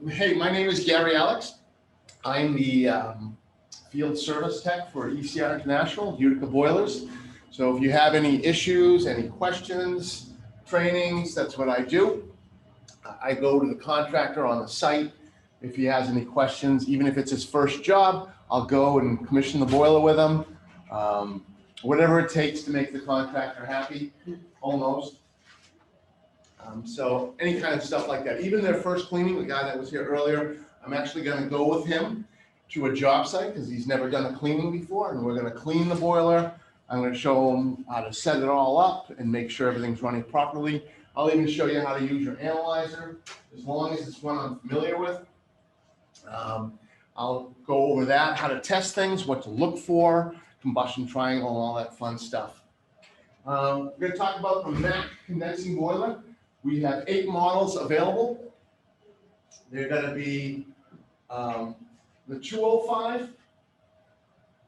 Hey, my name is Gary Alex. I'm the field service tech for ECR International, Utica Boilers. So if you have any issues, any questions, trainings, that's what I do. I go to the contractor on the site. If he has any questions, even if it's his first job, I'll go and commission the boiler with him. Whatever it takes to make the contractor happy, almost. So any kind of stuff like that, even their first cleaning, the guy that was here earlier, I'm actually going to go with him to a job site because he's never done a cleaning before, and we're going to clean the boiler. I'm going to show him how to set it all up and make sure everything's running properly. I'll even show you how to use your analyzer, as long as it's one I'm familiar with. I'll go over that, how to test things, what to look for, combustion triangle, and all that fun stuff. We're going to talk about the MAC condensing boiler. We have 8 models available. They're going to be the 205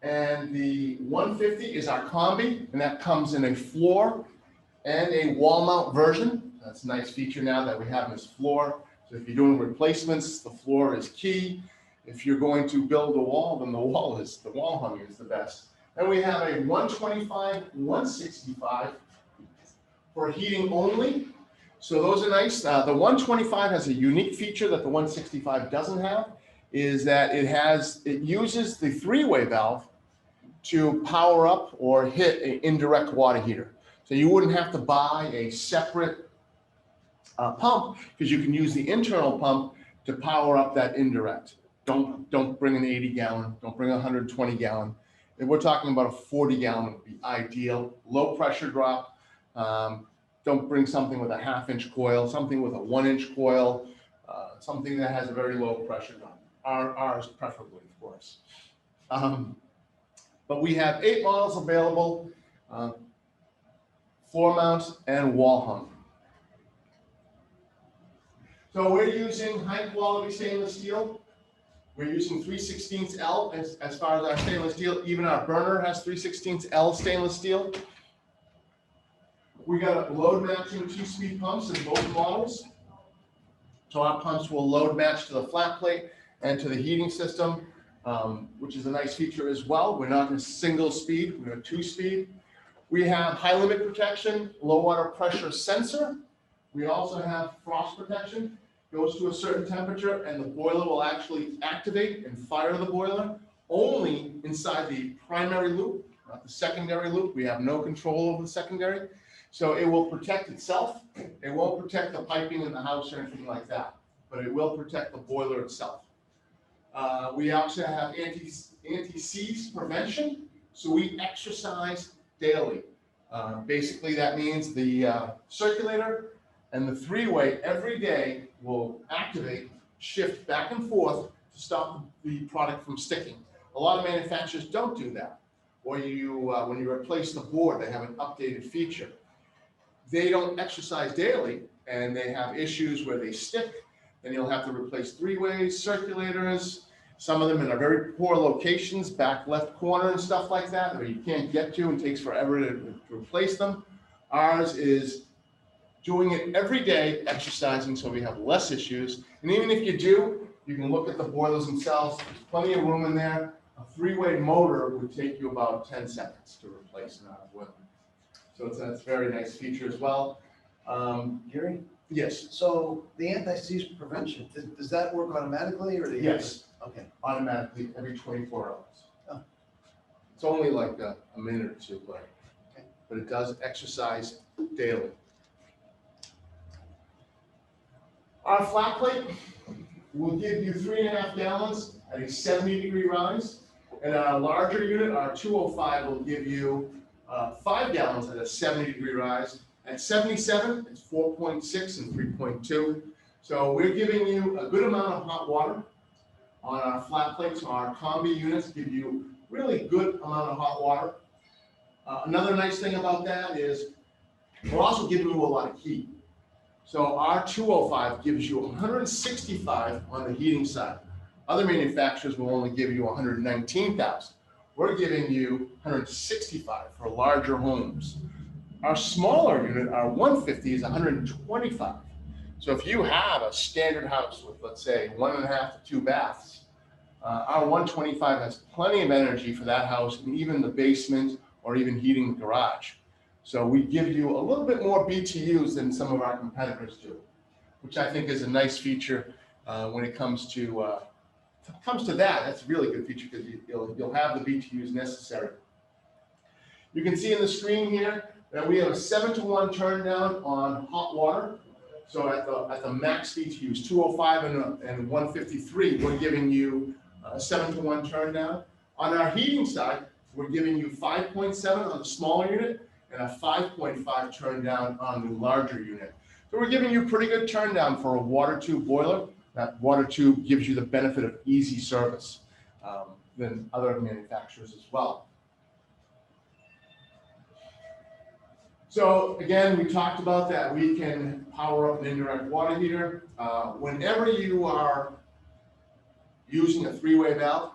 and the 150 is our Combi, and that comes in a floor and a wall mount version. That's a nice feature now that we have in this floor. So if you're doing replacements, the floor is key. If you're going to build a wall, then the wall hung is the best. Then we have a 125, 165 for heating only. So those are nice. The 125 has a unique feature that the 165 doesn't have, is that it uses the 3-way valve to power up or hit an indirect water heater. So you wouldn't have to buy a separate pump, because you can use the internal pump to power up that indirect. Don't bring an 80 gallon, don't bring a 120 gallon. If we're talking about a 40 gallon would be ideal. Low pressure drop. Don't bring something with a 1/2-inch coil, something with a 1-inch coil, something that has a very low pressure drop. Ours preferably, of course. But we have 8 models available, floor mount and wall hung. So we're using high quality stainless steel. We're using 3/16 L as far as our stainless steel. Even our burner has 3/16 L stainless steel. We got load matching 2-speed pumps in both models. So our pumps will load match to the flat plate and to the heating system, which is a nice feature as well. We're not in a single speed, we're a 2-speed. We have high limit protection, low water pressure sensor. We also have frost protection. Goes to a certain temperature and the boiler will actually activate and fire the boiler only inside the primary loop, not the secondary loop. We have no control over the secondary. So it will protect itself. It won't protect the piping in the house or anything like that, but it will protect the boiler itself. We also have anti-seize prevention. So we exercise daily. Basically that means the circulator and the 3-way every day will activate, shift back and forth to stop the product from sticking. A lot of manufacturers don't do that. Or when you replace the board, they have an updated feature. They don't exercise daily and they have issues where they stick, then you'll have to replace 3-ways, circulators, some of them in very poor locations, back left corner and stuff like that, where you can't get to and takes forever to replace them. Ours is doing it every day, exercising, so we have less issues. And even if you do, you can look at the boilers themselves. There's plenty of room in there. A 3-way motor would take you about 10 seconds to replace an boiler. So that's a very nice feature as well. Gary? Yes. So the anti-seize prevention, does that work automatically or? Yes. Okay. Automatically every 24 hours. Oh. It's only like a minute or two, but it does exercise daily. Our flat plate will give you 3.5 gallons at a 70-degree rise. And our larger unit, our 205, will give you 5 gallons at a 70-degree rise. At 77, it's 4.6 and 3.2. So we're giving you a good amount of hot water on our flat plates. So our Combi units give you really good amount of hot water. Another nice thing about that is we're also giving you a lot of heat. So our 205 gives you 165 on the heating side. Other manufacturers will only give you 119,000. We're giving you 165 for larger homes. Our smaller unit, our 150, is 125. So if you have a standard house with, let's say, 1.5 to 2 baths, our 125 has plenty of energy for that house and even the basement or even heating the garage. So we give you a little bit more BTUs than some of our competitors do, which I think is a nice feature when it comes to that. That's a really good feature because you'll have the BTUs necessary. You can see in the screen here that we have a 7-to-1 turn down on hot water. So at the max BTUs, 205 and 153, we're giving you a 7-to-1 turn down. On our heating side, we're giving you 5.7 on the smaller unit and a 5.5 turn down on the larger unit. So we're giving you pretty good turn down for a water tube boiler. That water tube gives you the benefit of easy service than other manufacturers as well. So again, we talked about that we can power up an indirect water heater. Whenever you are using a 3-way valve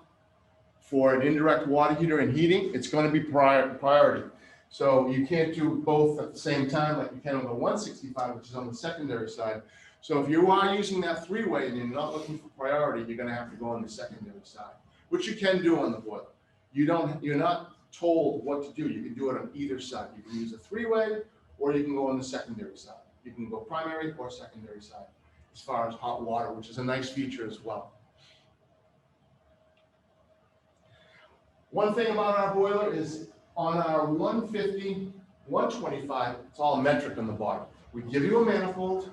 for an indirect water heater and heating, it's going to be priority. So you can't do both at the same time like you can on the 165, which is on the secondary side. So if you are using that 3-way and you're not looking for priority, you're going to have to go on the secondary side, which you can do on the boiler. You're not told what to do. You can do it on either side. You can use a 3-way or you can go on the secondary side. You can go primary or secondary side as far as hot water, which is a nice feature as well. One thing about our boiler is on our 150, 125, it's all metric on the bottom. We give you a manifold,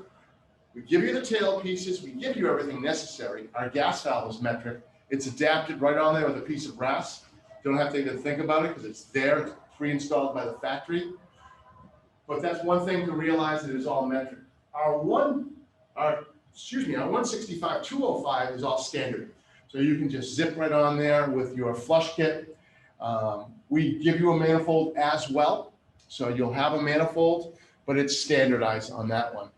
we give you the tail pieces, we give you everything necessary. Our gas valve is metric. It's adapted right on there with a piece of brass. You don't have to even think about it because it's there, it's pre-installed by the factory. But that's one thing to realize, that it is all metric. Our 165, 205 is all standard. So you can just zip right on there with your flush kit. We give you a manifold as well. So you'll have a manifold, but it's standardized on that one.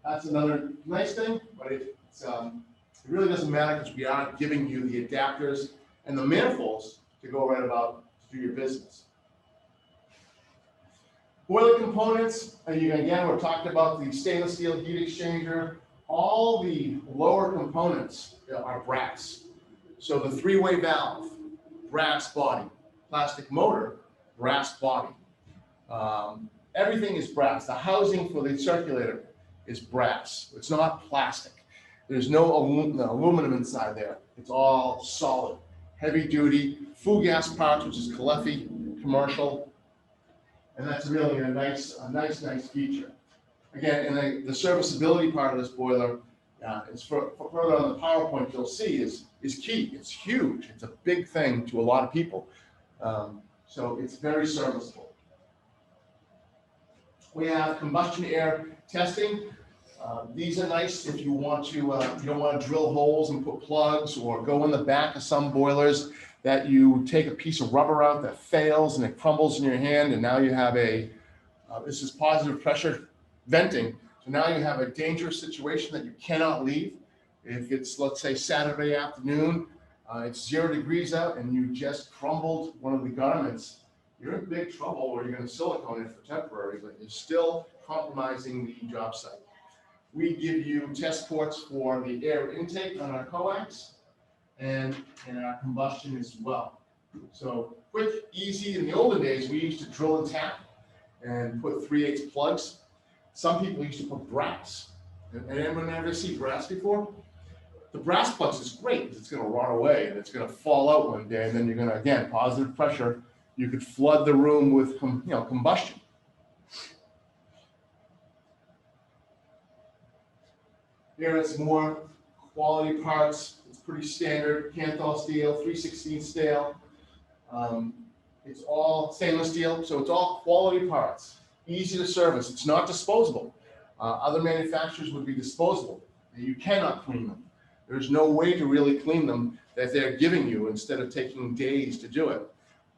That's another nice thing, but it really doesn't matter because we are giving you the adapters and the manifolds to go right about to do your business. Boiler components, again, we're talking about the stainless steel heat exchanger. All the lower components are brass. So the 3-way valve, brass body. Plastic motor, brass body. Everything is brass. The housing for the circulator is brass. It's not plastic. There's no aluminum inside there. It's all solid, heavy duty, full gas parts, which is Caleffi commercial. And that's really a nice feature. Again, and the serviceability part of this boiler is further on the PowerPoint you'll see is key. It's huge. It's a big thing to a lot of people. So it's very serviceable. We have combustion air testing. These are nice if you want to, you don't want to drill holes and put plugs or go in the back of some boilers that you take a piece of rubber out that fails and it crumbles in your hand, and now you have this is positive pressure venting. So now you have a dangerous situation that you cannot leave. If it's, let's say, Saturday afternoon, it's 0 degrees out and you just crumbled one of the garments, you're in big trouble, or you're going to silicone it for temporary, but you're still compromising the job site. We give you test ports for the air intake on our coax and our combustion as well. So quick, easy. In the olden days, we used to drill and tap and put 3/8 plugs. Some people used to put brass. And anyone ever see brass before? The brass plugs is great because it's going to rot away and it's going to fall out one day, and then you're going to, again, positive pressure. You could flood the room with combustion. Here it's more quality parts. It's pretty standard. Kanthal steel, 3/16 steel. It's all stainless steel, so it's all quality parts. Easy to service. It's not disposable. Other manufacturers would be disposable. You cannot clean them. There's no way to really clean them that they're giving you instead of taking days to do it.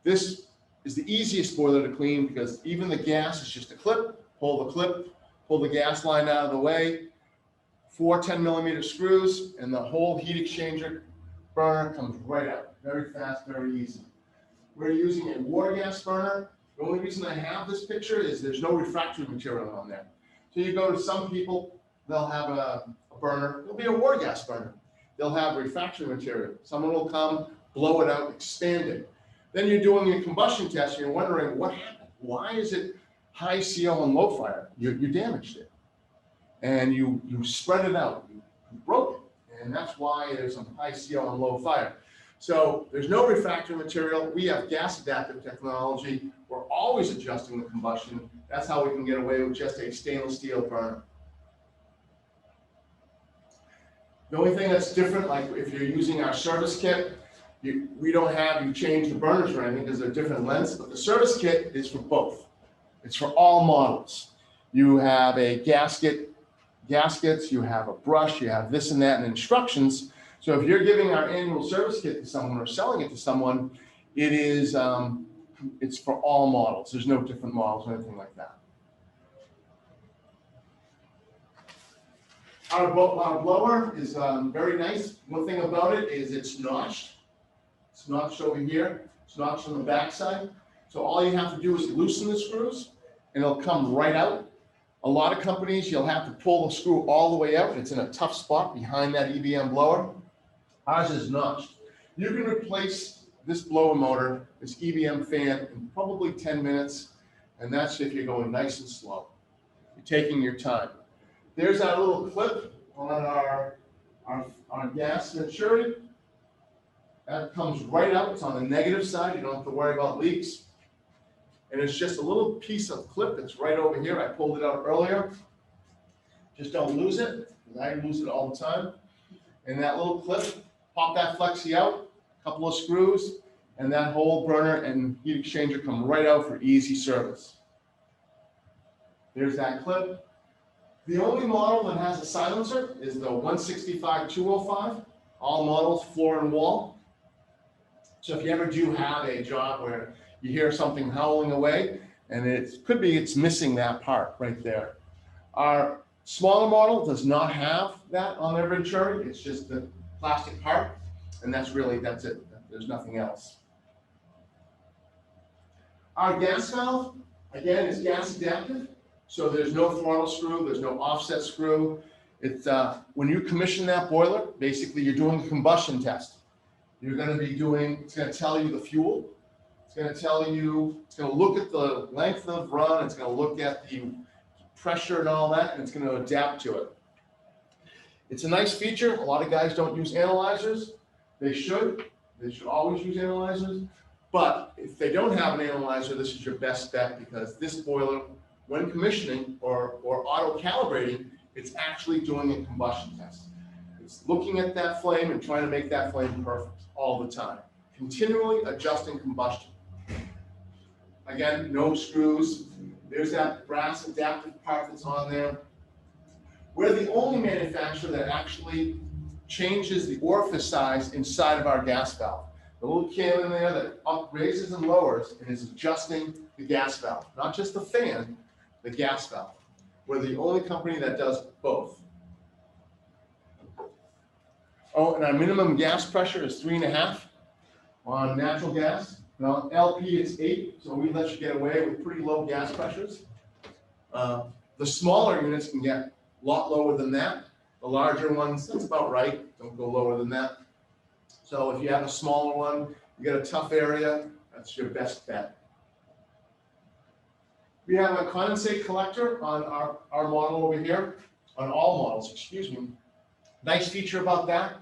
This is the easiest boiler to clean because even the gas is just a clip, pull the gas line out of the way, 4 10mm screws, and the whole heat exchanger burner comes right out. Very fast, very easy. We're using a water gas burner. The only reason I have this picture is there's no refractory material on there. So you go to some people, they'll have a burner, it'll be a war gas burner. They'll have refractory material. Someone will come, blow it out, expand it. Then you're doing your combustion test and you're wondering what happened? Why is it high CO and low fire? You damaged it. And you spread it out, you broke it. And that's why there's some high CO and low fire. So there's no refractory material. We have gas adaptive technology. We're always adjusting the combustion. That's how we can get away with just a stainless steel burner. The only thing that's different, like if you're using our service kit, we don't have you change the burners or anything because they're different lengths, but the service kit is for both. It's for all models. You have a gaskets, you have a brush, you have this and that, and instructions. So if you're giving our annual service kit to someone or selling it to someone, it is it's for all models. There's no different models or anything like that. Our blower is very nice. One thing about it is it's notched. It's notched over here. It's notched on the back side. So all you have to do is loosen the screws and it'll come right out. A lot of companies, you'll have to pull the screw all the way out. It's in a tough spot behind that EBM blower. Ours is notched. You can replace this blower motor, this EBM fan, in probably 10 minutes. And that's if you're going nice and slow. You're taking your time. There's our little clip on our gas maturity. That comes right out. It's on the negative side. You don't have to worry about leaks. And it's just a little piece of clip that's right over here. I pulled it out earlier. Just don't lose it, because I lose it all the time. And that little clip, pop that flexi out, a couple of screws, and that whole burner and heat exchanger come right out for easy service. There's that clip. The only model that has a silencer is the 165-205, all models, floor and wall. So if you ever do have a job where you hear something howling away, and it could be it's missing that part right there. Our smaller model does not have that on their Venturi. It's just the plastic part, and that's it. There's nothing else. Our gas valve, again, is gas adaptive. So there's no throttle screw, there's no offset screw. It's when you commission that boiler, basically you're doing a combustion test. You're going to be doing, it's going to tell you the fuel. It's going to tell you, it's going to look at the length of run, it's going to look at the pressure and all that, and it's going to adapt to it. It's a nice feature. A lot of guys don't use analyzers. They should always use analyzers. But if they don't have an analyzer, this is your best bet, because this boiler, when commissioning or auto calibrating, it's actually doing a combustion test. It's looking at that flame and trying to make that flame perfect all the time, continually adjusting combustion. Again, no screws. There's that brass adaptive part that's on there. We're the only manufacturer that actually changes the orifice size inside of our gas valve. The little can in there that raises and lowers and is adjusting the gas valve, not just the fan, the gas valve. We're the only company that does both. Oh, and our minimum gas pressure is 3.5 on natural gas. And on LP, it's 8, so we let you get away with pretty low gas pressures. The smaller units can get a lot lower than that. The larger ones, that's about right. Don't go lower than that. So if you have a smaller one, you get a tough area, that's your best bet. We have a condensate collector on our model over here, on all models, excuse me. Nice feature about that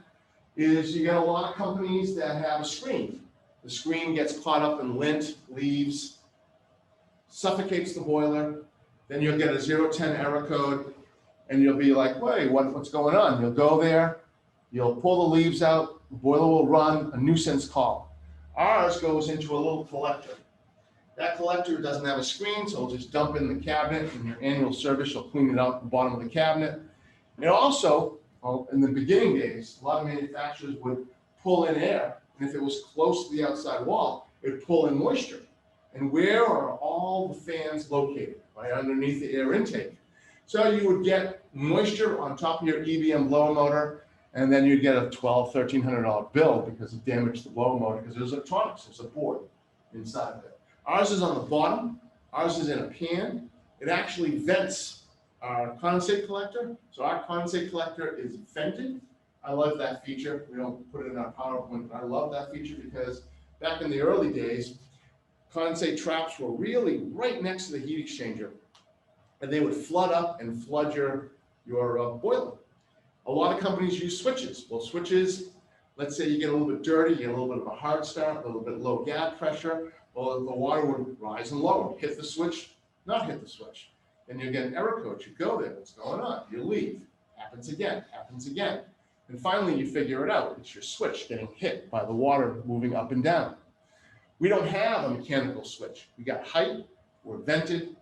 is you get a lot of companies that have a screen. The screen gets caught up in lint, leaves, suffocates the boiler. Then you'll get a 010 error code, and you'll be like, wait, what's going on? You'll go there, you'll pull the leaves out, the boiler will run, a nuisance call. Ours goes into a little collector. That collector doesn't have a screen, so it'll just dump in the cabinet. In your annual service, you'll clean it out at the bottom of the cabinet. And also, in the beginning days, a lot of manufacturers would pull in air, and if it was close to the outside wall, it would pull in moisture. And where are all the fans located? Right underneath the air intake. So you would get moisture on top of your EBM blower motor, and then you'd get a $1,200, $1,300 bill because it damaged the blower motor, because there's electronics, there's a board inside of it. Ours is on the bottom. Ours is in a pan. It actually vents our condensate collector. So our condensate collector is vented. I love that feature. We don't put it in our PowerPoint, but I love that feature because back in the early days, condensate traps were really right next to the heat exchanger, and they would flood up and flood your boiler. A lot of companies use switches. Well, switches, let's say you get a little bit dirty, you get a little bit of a hard start, a little bit low gap pressure, well, the water would rise and lower. Hit the switch, not hit the switch. Then you get an error code. You go there, what's going on? You leave. Happens again, happens again. And finally, you figure it out. It's your switch getting hit by the water moving up and down. We don't have a mechanical switch. We got height, we're vented.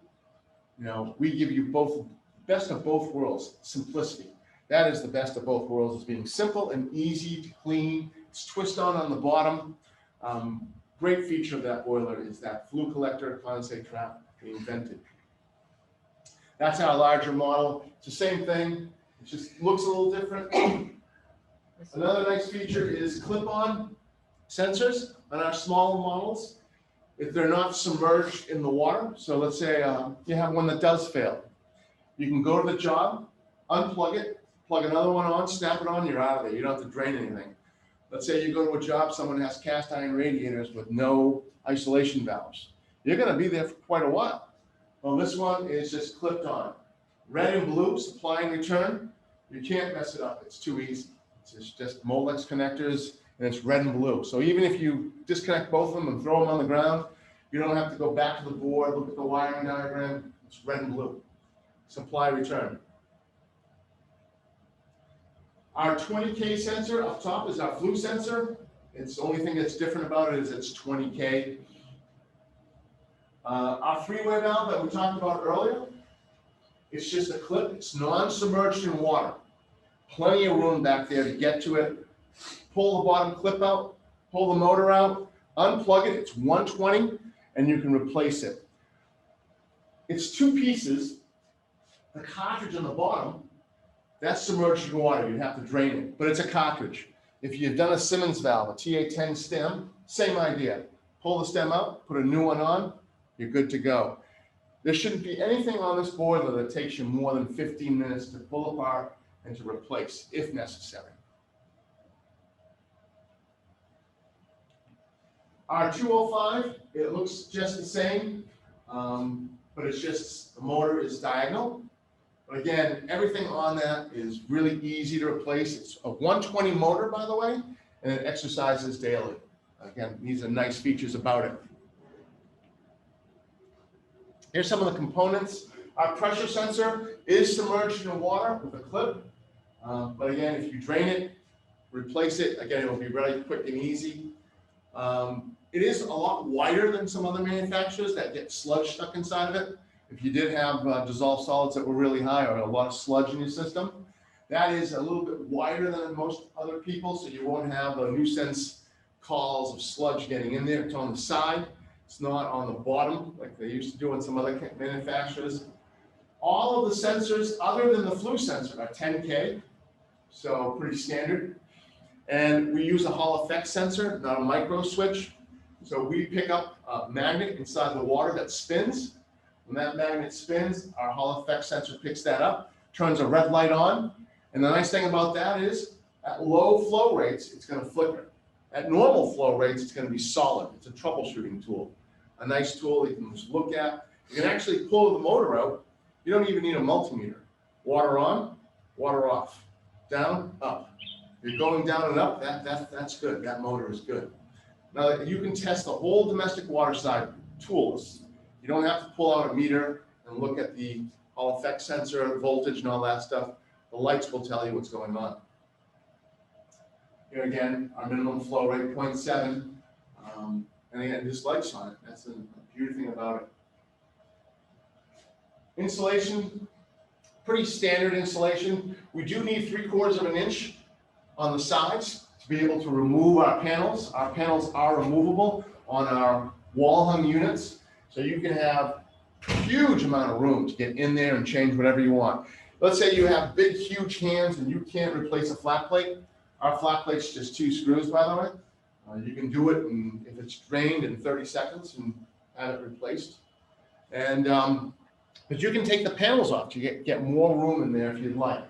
You know, we give you both, best of both worlds, simplicity. That is the best of both worlds, is being simple and easy to clean. It's twist on the bottom. Great feature of that boiler is that flue collector condensate trap being vented. That's our larger model. It's the same thing. It just looks a little different. Another nice feature is clip-on sensors on our smaller models. If they're not submerged in the water, so let's say you have one that does fail. You can go to the job, unplug it, plug another one on, snap it on, you're out of there. You don't have to drain anything. Let's say you go to a job, someone has cast iron radiators with no isolation valves. You're going to be there for quite a while. Well, this one is just clipped on. Red and blue, supply and return. You can't mess it up. It's too easy. It's just Molex connectors, and it's red and blue. So even if you disconnect both of them and throw them on the ground, you don't have to go back to the board, look at the wiring diagram. It's red and blue. Supply return. Our 20K sensor up top is our flue sensor. It's the only thing that's different about it is it's 20K. Our three-way valve that we talked about earlier, it's just a clip. It's non-submerged in water. Plenty of room back there to get to it. Pull the bottom clip out, pull the motor out, unplug it. It's 120, and you can replace it. It's two pieces. The cartridge on the bottom, that's submerged in water. You have to drain it, but it's a cartridge. If you've done a Simmons valve, a TA10 stem, same idea. Pull the stem out, put a new one on, you're good to go. There shouldn't be anything on this boiler that takes you more than 15 minutes to pull apart and to replace, if necessary. Our 205, it looks just the same, but it's just, the motor is diagonal. But again, everything on that is really easy to replace. It's a 120 motor, by the way, and it exercises daily. Again, these are nice features about it. Here's some of the components. Our pressure sensor is submerged in water with a clip. But again, if you drain it, replace it, again, it will be really quick and easy. It is a lot wider than some other manufacturers that get sludge stuck inside of it. If you did have dissolved solids that were really high or a lot of sludge in your system, that is a little bit wider than most other people, so you won't have the nuisance calls of sludge getting in there. It's on the side. It's not on the bottom like they used to do on some other manufacturers. All of the sensors, other than the flue sensor, are 10K, so pretty standard. And we use a Hall effect sensor, not a micro switch. So we pick up a magnet inside the water that spins. When that magnet spins, our Hall effect sensor picks that up, turns a red light on. And the nice thing about that is, at low flow rates, it's going to flicker. At normal flow rates, it's going to be solid. It's a troubleshooting tool. A nice tool you can just look at. You can actually pull the motor out. You don't even need a multimeter. Water on, water off. Down, up. If you're going down and up, that's good. That motor is good. Now, you can test the whole domestic water side tools. You don't have to pull out a meter and look at the Hall effect sensor, voltage, and all that stuff. The lights will tell you what's going on. Here again, our minimum flow rate, 0.7. And again, this light's on it. That's the beauty thing about it. Insulation, pretty standard insulation. We do need 3/4 of an inch on the sides to be able to remove our panels. Our panels are removable on our wall hung units. So you can have a huge amount of room to get in there and change whatever you want. Let's say you have big, huge hands and you can't replace a flat plate. Our flat plate's just 2 screws, by the way. You can do it, if it's drained, in 30 seconds and have it replaced. And But you can take the panels off to get more room in there if you'd like.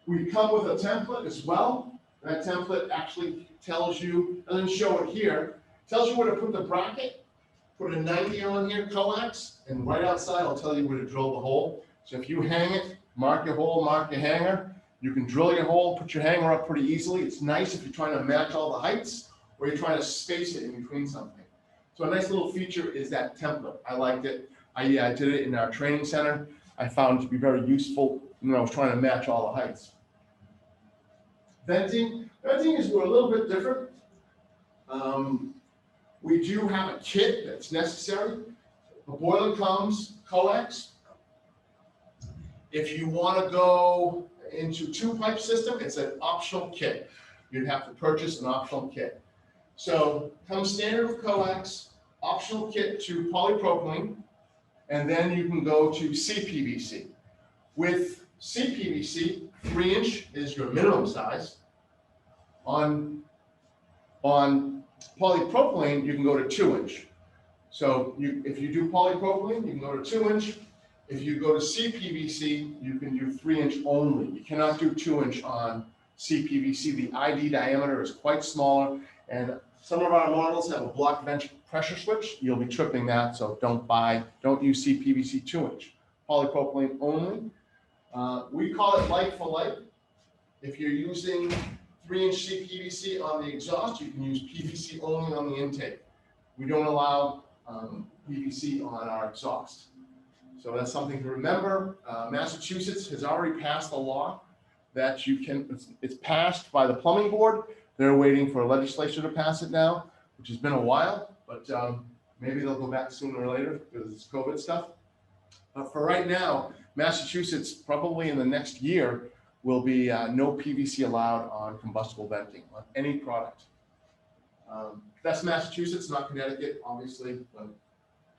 We come with a template as well. That template actually tells you, doesn't show it here, tells you where to put the bracket, put a 90 on here, coax, and right outside I'll tell you where to drill the hole. So if you hang it, mark your hole, mark your hanger, you can drill your hole, put your hanger up pretty easily. It's nice if you're trying to match all the heights or you're trying to space it in between something. So a nice little feature is that template. I liked it. I did it in our training center. I found it to be very useful when I was trying to match all the heights. Venting is a little bit different. We do have a kit that's necessary. The boiler comes coax. If you want to go into two-pipe system, it's an optional kit. You'd have to purchase an optional kit. So comes standard with coax, optional kit to polypropylene, and then you can go to CPVC. With CPVC, 3-inch is your minimum size. On polypropylene, you can go to 2-inch. So if you do polypropylene, you can go to 2-inch. If you go to CPVC, you can do 3-inch only. You cannot do 2-inch on CPVC. The ID diameter is quite smaller, and some of our models have a block vent pressure switch. You'll be tripping that, so don't use CPVC 2-inch. Polypropylene only. We call it like for like. If you're using 3-inch CPVC on the exhaust, you can use PVC only on the intake. We don't allow PVC on our exhaust. So that's something to remember. Massachusetts has already passed a law that you can, it's passed by the plumbing board. They're waiting for a legislature to pass it now, which has been a while, but maybe they'll go back sooner or later because it's COVID stuff. But for right now, Massachusetts, probably in the next year, will be no PVC allowed on combustible venting on any product. That's Massachusetts, not Connecticut, obviously, but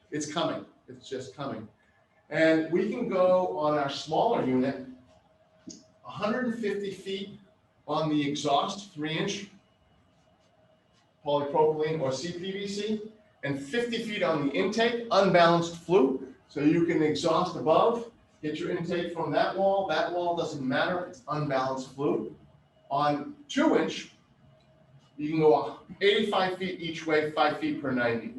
it's coming. It's just coming. And we can go on our smaller unit, 150 feet on the exhaust, 3-inch polypropylene or CPVC, and 50 feet on the intake, unbalanced flue. So you can exhaust above, get your intake from that wall. That wall doesn't matter, it's unbalanced flue. On 2-inch, you can go 85 feet each way, 5 feet per 90.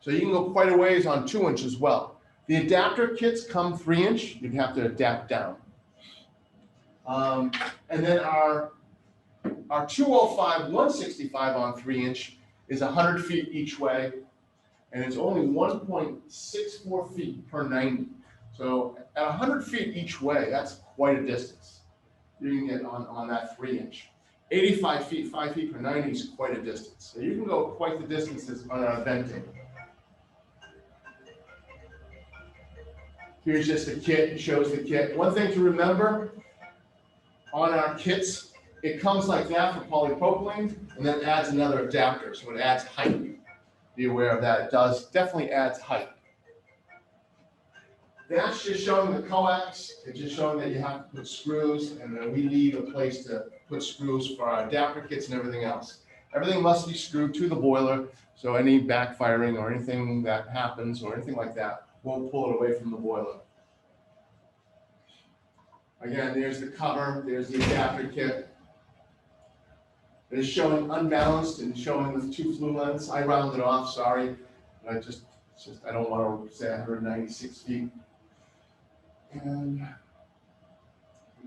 So you can go quite a ways on 2-inch as well. The adapter kits come 3-inch, you'd have to adapt down. And then our 205 165 on 3-inch is 100 feet each way, and it's only 1.64 feet per 90. So at 100 feet each way, that's quite a distance you can get on that 3-inch. 85 feet, 5 feet per 90 is quite a distance. So you can go quite the distances on our venting. Here's just the kit, it shows the kit. One thing to remember on our kits, it comes like that for polypropylene and then adds another adapter, so it adds height. Be aware of that, it definitely adds height. That's just showing the coax, it's just showing that you have to put screws, and then we leave a place to put screws for our adapter kits and everything else. Everything must be screwed to the boiler, so any backfiring or anything that happens or anything like that won't pull it away from the boiler. Again, there's the cover, there's the adapter kit. It is showing unbalanced and showing with 2 flue lengths. I rounded off, sorry. I don't want to say 196 feet. And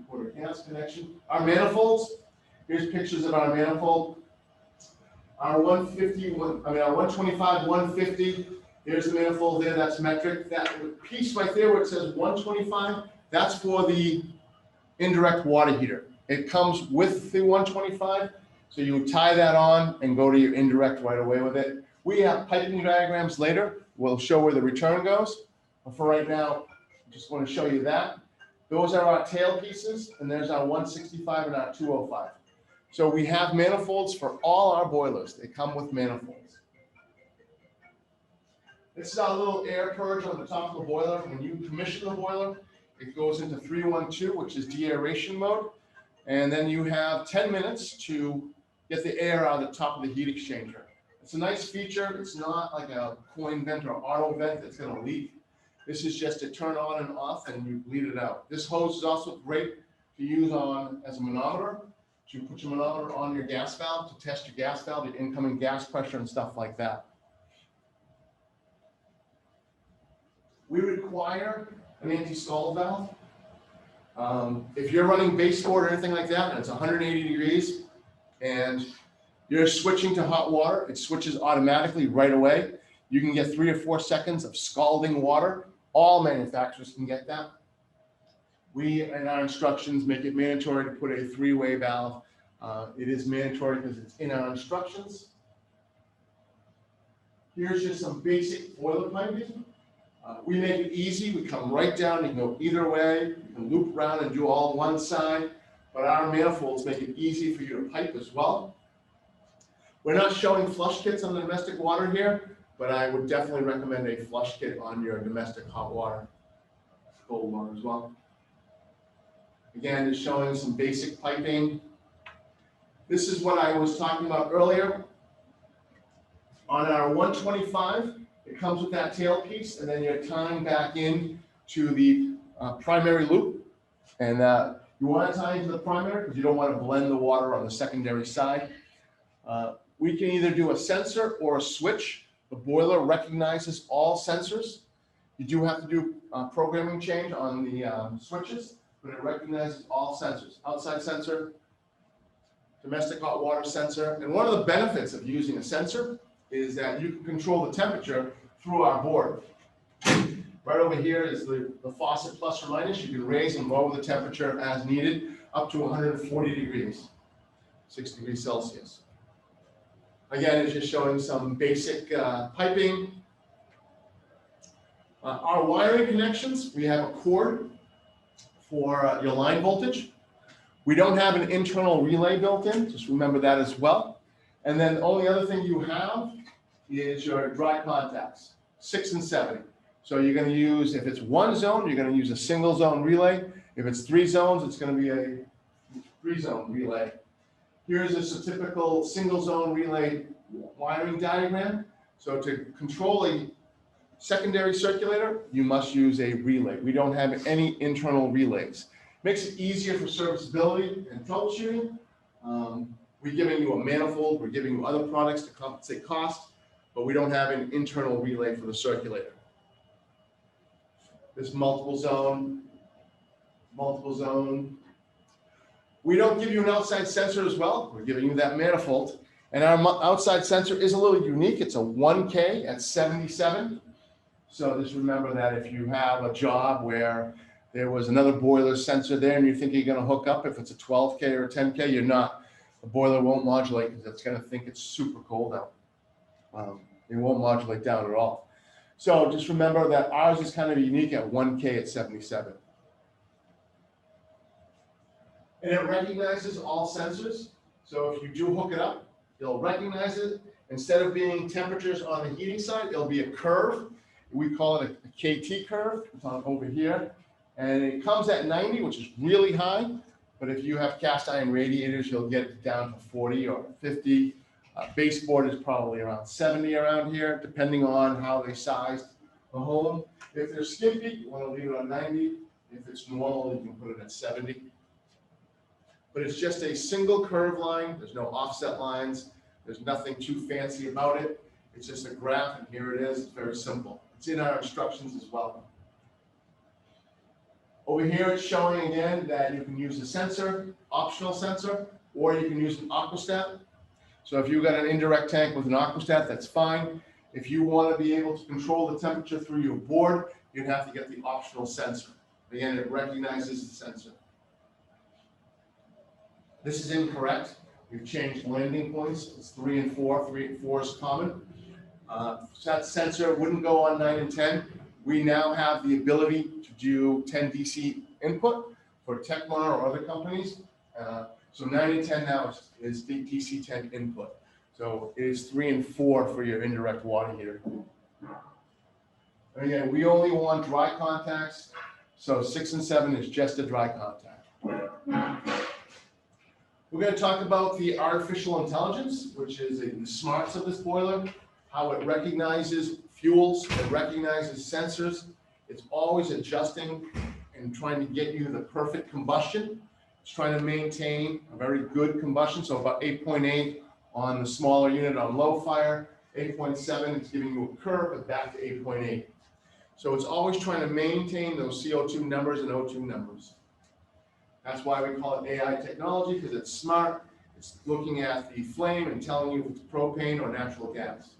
quarter gas connection. Our manifolds, here's pictures of our manifold. Our 125, 150, there's the manifold there, that's metric. That piece right there where it says 125, that's for the indirect water heater. It comes with the 125, so you tie that on and go to your indirect right away with it. We have piping diagrams later. We'll show where the return goes. But for right now, I just want to show you that. Those are our tail pieces, and there's our 165 and our 205. So we have manifolds for all our boilers. They come with manifolds. This is our little air purge on the top of the boiler. When you commission the boiler, it goes into 312, which is de-aeration mode. And then you have 10 minutes to get the air out of the top of the heat exchanger. It's a nice feature. It's not like a coin vent or auto vent that's going to leak. This is just to turn on and off and you bleed it out. This hose is also great to use on as a manometer, to put your manometer on your gas valve, to test your gas valve, your incoming gas pressure and stuff like that. We require an anti-scald valve. If you're running baseboard or anything like that, and it's 180 degrees, and you're switching to hot water, it switches automatically right away. You can get 3 or 4 seconds of scalding water. All manufacturers can get that. We, in our instructions, make it mandatory to put a 3-way valve. It is mandatory because it's in our instructions. Here's just some basic boiler piping. We make it easy. We come right down. You can go either way. You can loop around and do all one side. But our manifolds make it easy for you to pipe as well. We're not showing flush kits on the domestic water here, but I would definitely recommend a flush kit on your domestic hot water, cold water as well. Again, it's showing some basic piping. This is what I was talking about earlier. On our 125, it comes with that tail piece, and then you're tying back in to the primary loop. And you want to tie into the primary because you don't want to blend the water on the secondary side. We can either do a sensor or a switch. The boiler recognizes all sensors. You do have to do programming change on the switches, but it recognizes all sensors. Outside sensor, domestic hot water sensor. And one of the benefits of using a sensor is that you can control the temperature through our board. Right over here is the faucet plus or minus. You can raise and lower the temperature as needed up to 140 degrees, 6 degrees Celsius. Again, it's just showing some basic piping. Our wiring connections, we have a cord for your line voltage. We don't have an internal relay built in, just remember that as well. And then the only other thing you have is your dry contacts, 6 and 7. So you're going to use, if it's 1 zone, you're going to use a single zone relay. If it's 3 zones, it's going to be a 3-zone relay. Here's a typical single zone relay wiring diagram. So to control a secondary circulator, you must use a relay. We don't have any internal relays. Makes it easier for serviceability and troubleshooting. We're giving you a manifold, we're giving you other products to compensate cost, but we don't have an internal relay for the circulator. This multiple zone. We don't give you an outside sensor as well. We're giving you that manifold. And our outside sensor is a little unique. It's a 1K at 77. So just remember that if you have a job where there was another boiler sensor there and you think you're going to hook up, if it's a 12K or a 10K, you're not. The boiler won't modulate because it's going to think it's super cold out. It won't modulate down at all. So just remember that ours is kind of unique at 1K at 77. And it recognizes all sensors. So if you do hook it up, it'll recognize it. Instead of being temperatures on the heating side, it'll be a curve. We call it a KT curve. It's on over here. And it comes at 90, which is really high. But if you have cast iron radiators, you'll get it down to 40 or 50. Baseboard is probably around 70 around here, depending on how they sized the home. If they're skimpy, you want to leave it on 90. If it's normal, you can put it at 70. But it's just a single curve line. There's no offset lines. There's nothing too fancy about it. It's just a graph, and here it is. It's very simple. It's in our instructions as well. Over here, it's showing again that you can use a sensor, optional sensor, or you can use an aquastat. So if you've got an indirect tank with an aquastat, that's fine. If you want to be able to control the temperature through your board, you'd have to get the optional sensor. Again, it recognizes the sensor. This is incorrect. We've changed landing points. It's 3 and 4. 3 and 4 is common. So that sensor wouldn't go on 9 and 10. We now have the ability to do 10 DC input for Tecmar or other companies. So 9 and 10 now is the DC 10 input. So it is 3 and 4 for your indirect water heater. And again, we only want dry contacts. So 6 and 7 is just a dry contact. We're going to talk about the artificial intelligence, which is the smarts of this boiler, how it recognizes fuels, it recognizes sensors, It's always adjusting and trying to get you the perfect combustion. It's trying to maintain a very good combustion, so about 8.8 on the smaller unit on low fire, 8.7, it's giving you a curve, but back to 8.8. So it's always trying to maintain those CO2 numbers and O2 numbers. That's why we call it AI technology, because it's smart. It's looking at the flame and telling you if it's propane or natural gas.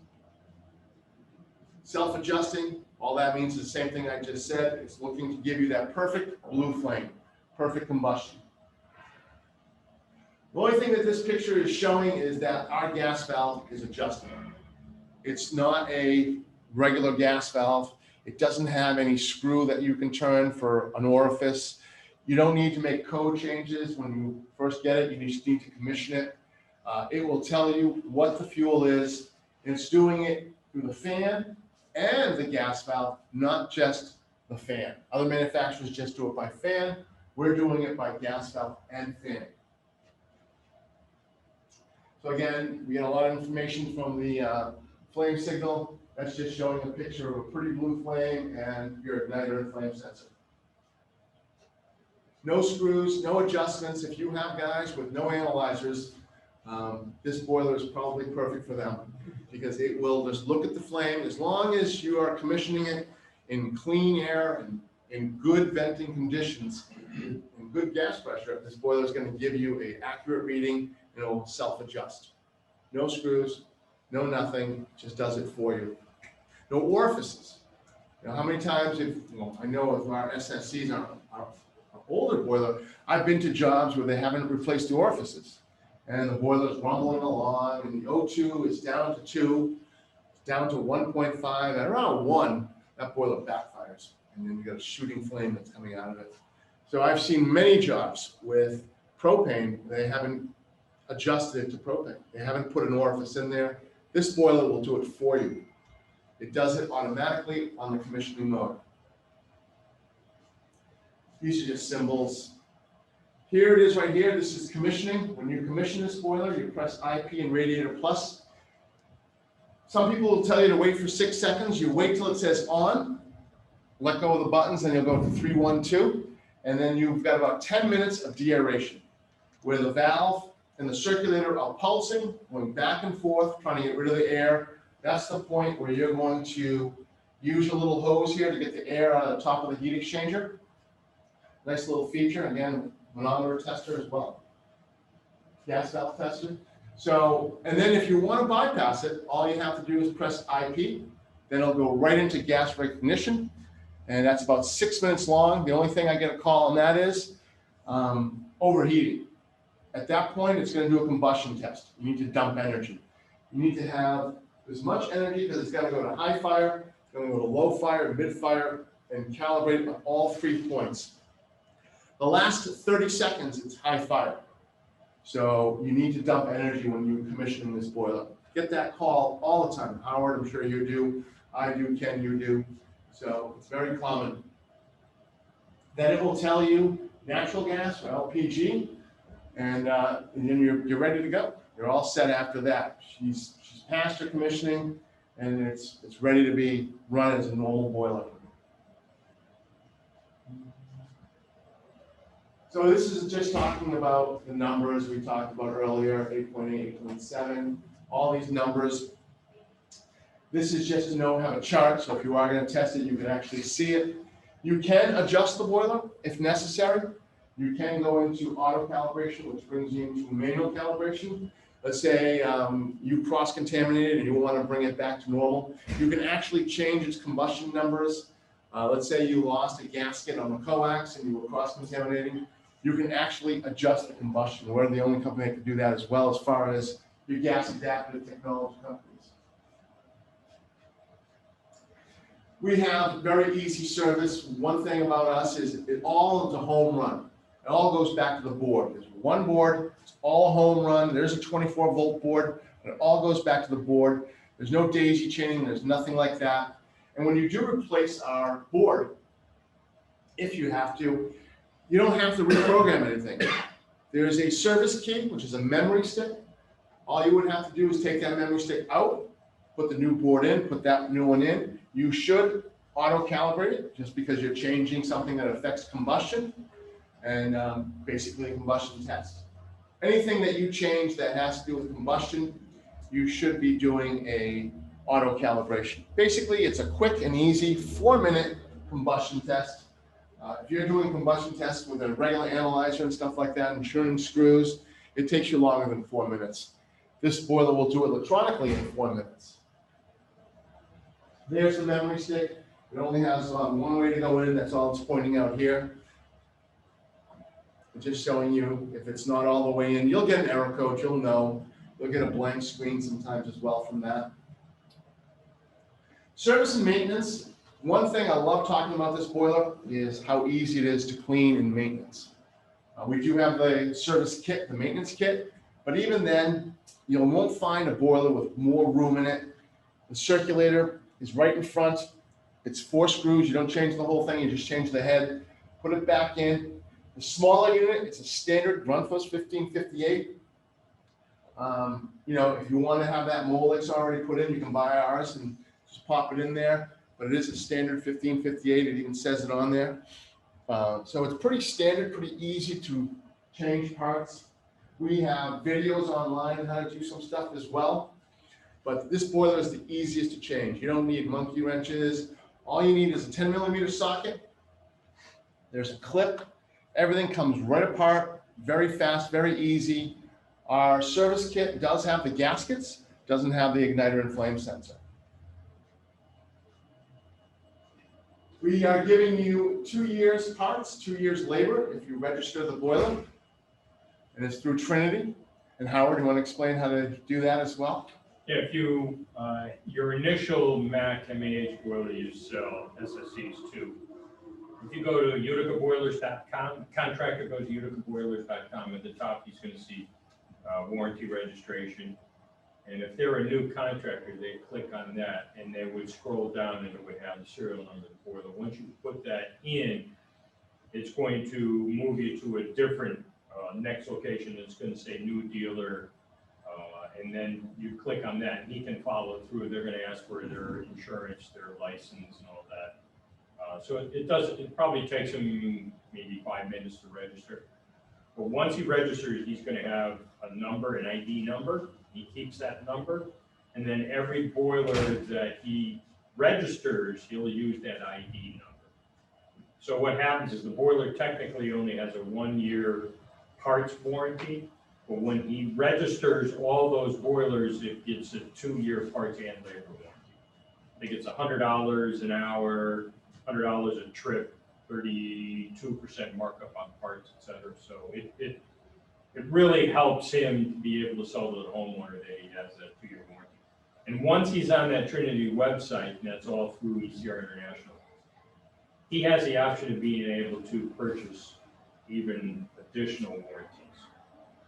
Self-adjusting, all that means is the same thing I just said. It's looking to give you that perfect blue flame, perfect combustion. The only thing that this picture is showing is that our gas valve is adjustable. It's not a regular gas valve. It doesn't have any screw that you can turn for an orifice. You don't need to make code changes when you first get it. You just need to commission it. It will tell you what the fuel is. And it's doing it through the fan and the gas valve, not just the fan. Other manufacturers just do it by fan. We're doing it by gas valve and fan. So again, we get a lot of information from the flame signal. That's just showing a picture of a pretty blue flame and your igniter and flame sensor. No screws, no adjustments. If you have guys with no analyzers, this boiler is probably perfect for them, because it will just look at the flame. As long as you are commissioning it in clean air and in good venting conditions, and good gas pressure, this boiler is going to give you an accurate reading, and it will self-adjust. No screws, no nothing, just does it for you. No orifices. You know, how many times, I know with our SSCs, our older boiler, I've been to jobs where they haven't replaced the orifices, and the boiler's rumbling along, and the O2 is down to 2, down to 1.5, and around 1, that boiler backfires, and then you got a shooting flame that's coming out of it. So I've seen many jobs with propane, they haven't adjusted it to propane. They haven't put an orifice in there. This boiler will do it for you. It does it automatically on the commissioning mode. These are just symbols. Here it is right here. This is commissioning. When you commission this boiler, you press IP and radiator plus. Some people will tell you to wait for 6 seconds. You wait till it says on, let go of the buttons, then you'll go to 3, 1, 2, and then you've got about 10 minutes of deaeration, where the valve and the circulator are pulsing, going back and forth, trying to get rid of the air. That's the point where you're going to use your little hose here to get the air out of the top of the heat exchanger. Nice little feature, again, manometer tester as well. Gas valve tester. So, and then if you want to bypass it, all you have to do is press IP, then it'll go right into gas recognition, and that's about 6 minutes long. The only thing I get a call on that is overheating. At that point, it's going to do a combustion test. You need to dump energy. You need to have as much energy, because it's got to go to high fire, it's going to go to low fire, mid fire, and calibrate it at all 3 points. The last 30 seconds, it's high fire. So you need to dump energy when you're commissioning this boiler. Get that call all the time. Howard, I'm sure you do. I do, Ken, you do. So it's very common. Then it will tell you natural gas or LPG, and then you're ready to go. You're all set after that. She's passed her commissioning, and it's ready to be run as a normal boiler. So this is just talking about the numbers we talked about earlier, 8.8, 8.7, all these numbers. This is just to know how to chart, so if you are going to test it, you can actually see it. You can adjust the boiler if necessary. You can go into auto calibration, which brings you into manual calibration. Let's say you cross-contaminated and you want to bring it back to normal. You can actually change its combustion numbers. Let's say you lost a gasket on the coax and you were cross-contaminating. You can actually adjust the combustion. We're the only company that can do that as well, as far as your gas adaptive technology companies. We have very easy service. One thing about us is it all is a home run. It all goes back to the board. There's one board, it's all home run. There's a 24-volt board, and it all goes back to the board. There's no daisy chaining, there's nothing like that. And when you do replace our board, if you have to, you don't have to reprogram anything. There's a service key, which is a memory stick. All you would have to do is take that memory stick out, put the new board in, put that new one in. You should auto-calibrated, just because you're changing something that affects combustion and basically a combustion test. Anything that you change that has to do with combustion, you should be doing a auto-calibration. Basically, it's a quick and easy 4-minute combustion test. If you're doing combustion tests with a regular analyzer and stuff like that, and turning screws, it takes you longer than 4 minutes. This boiler will do electronically in 4 minutes. There's the memory stick. It only has one way to go in. That's all it's pointing out here. It's just showing you if it's not all the way in. You'll get an error code. You'll know. You'll get a blank screen sometimes as well from that. Service and maintenance. One thing I love talking about this boiler is how easy it is to clean and maintenance. We do have the service kit, the maintenance kit, but even then, you won't find a boiler with more room in it. The circulator is right in front. It's 4 screws. You don't change the whole thing. You just change the head, put it back in. The smaller unit, it's a standard Grundfos 1558. If you want to have that Molex already put in, you can buy ours and just pop it in there. But it is a standard 1558. It even says it on there. So it's pretty standard, pretty easy to change parts. We have videos online on how to do some stuff as well. But this boiler is the easiest to change. You don't need monkey wrenches. All you need is a 10mm socket. There's a clip. Everything comes right apart, very fast, very easy. Our service kit does have the gaskets, doesn't have the igniter and flame sensor. We are giving you 2 years parts, 2 years labor if you register the boiler. And it's through Trinity. And Howard, you want to explain how to do that as well? Yeah, if you, your initial MAC MAH boiler you sell SSCs to, if you go to uticaboilers.com, contractor goes to uticaboilers.com, at the top he's going to see warranty registration. And if they're a new contractor, they click on that and they would scroll down and it would have the serial number of the boiler. Once you put that in, it's going to move you to a different next location that's going to say new dealer. And then you click on that and he can follow through. They're going to ask for their insurance, their license and all that. So it probably takes him maybe 5 minutes to register. But once he registers, he's going to have a number, an ID number. He keeps that number. And then every boiler that he registers, he'll use that ID number. So what happens is the boiler technically only has a 1-year parts warranty. But when he registers all those boilers, it gets a 2-year parts and labor warranty. I think it's $100 an hour, $100 a trip, 32% markup on parts, et cetera. So it really helps him to be able to sell to the homeowner that he has that 2-year warranty. And once he's on that Trinity website, and that's all through ECR International, he has the option of being able to purchase even additional warranties,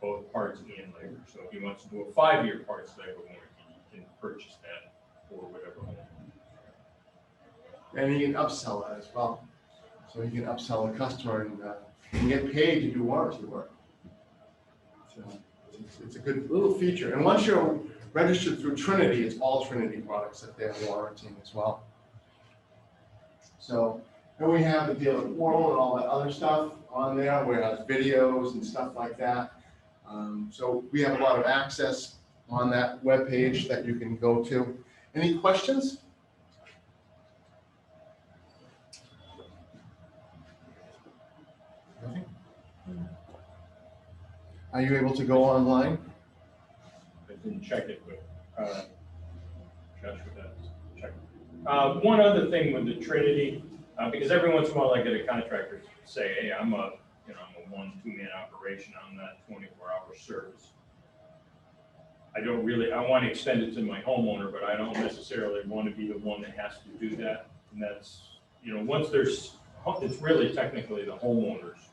both parts and labor. So if he wants to do a 5-year parts labor warranty, he can purchase that for whatever. And he can upsell that as well. So he can upsell the customer and get paid to do warranty work. So it's a good little feature. And once you're registered through Trinity, it's all Trinity products that they're warranting as well. So then we have the dealer portal and all that other stuff on there where it has videos and stuff like that. So we have a lot of access on that web page that you can go to. Any questions? Nothing? Are you able to go online? I didn't check it, but Josh would have to check it. One other thing with the Trinity, because every once in a while I get a contractor say, hey, I'm a 1-2 man operation on that 24-hour service. I want to extend it to my homeowner, but I don't necessarily want to be the one that has to do that. And that's, once it's really technically the homeowner's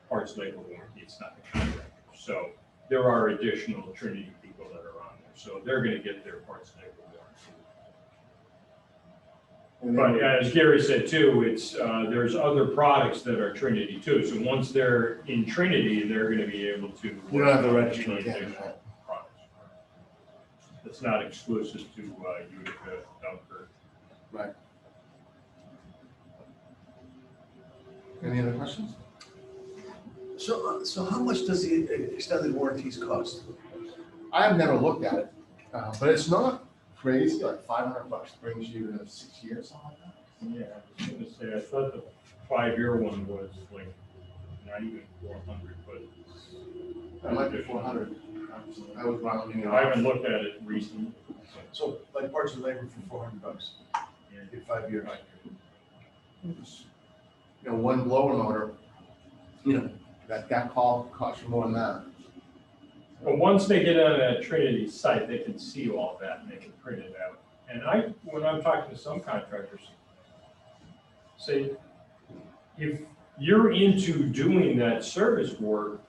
parts labor warranty, it's not the contractor. So there are additional Trinity people that are on there. So they're going to get their parts labor warranty. But as Gary said too, it's there's other products that are Trinity too. So once they're in Trinity, they're going to be able to. You don't have to register again. Products. It's not exclusive to Utica, Dunkirk. Right. Any other questions? So how much does the extended warranties cost? I have never looked at it, but it's not crazy, like $500 brings you to 6 years, something like that. Yeah, I was gonna say, I thought the 5-year one was like, not even 400, but. That might be 400. I was rounding it I off. haven't looked at it recently. So like parts and labor for $400, in 5 years. You know, one blower motor, you know, that call costs you more than that. But once they get on that Trinity site, they can see all that and they can print it out. And when I'm talking to some contractors, say, if you're into doing that service work,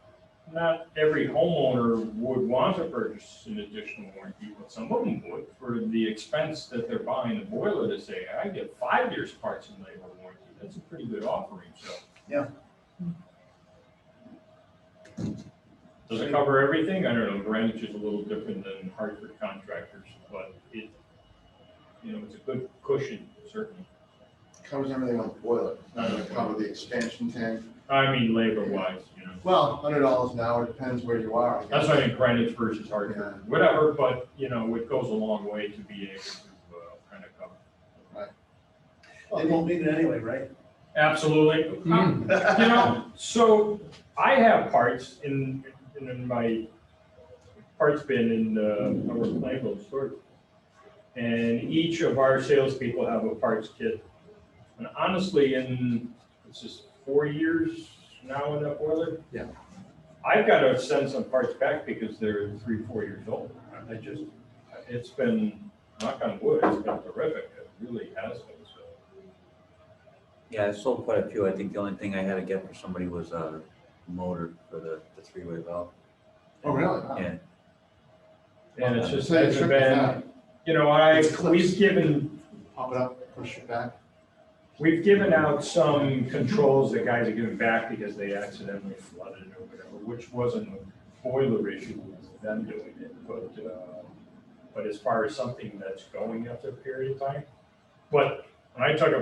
not every homeowner would want to purchase an additional warranty, but some of them would for the expense that they're buying the boiler to say, I get 5 years parts and labor warranty. That's a pretty good offering, so. Yeah. Does it cover everything? I don't know, Greenwich is a little different than Hartford contractors, but it, you know, it's a good cushion, certainly. Covers everything on the boiler, not gonna cover the expansion tank. I mean, labor-wise, you know. Well, $100 an hour, depends where you are. I guess. That's why I think Greenwich versus Hartford, Yeah. whatever, but, you know, it goes a long way to be able to kind of cover. They won't need it anyway, right? Absolutely. You know, so I have parts in my parts bin in our Plainville storage. And each of our salespeople have a parts kit. And honestly, it's just 4 years now in that boiler. Yeah. I've got to send some parts back because they're 3-4 years old. It's been, knock on wood, it's been terrific. It really has been. So. Yeah, I sold quite a few. I think the only thing I had to get for somebody was a motor for the three-way valve. Oh, really? Wow. Yeah. And it's just So you hasn't strip been, that, you know, we've given pop it up, push it back. We've given out some controls that guys are giving back because they accidentally flooded or whatever, which wasn't a boiler issue, it was them doing it. But as far as something that's going after a period of time, but when I talk about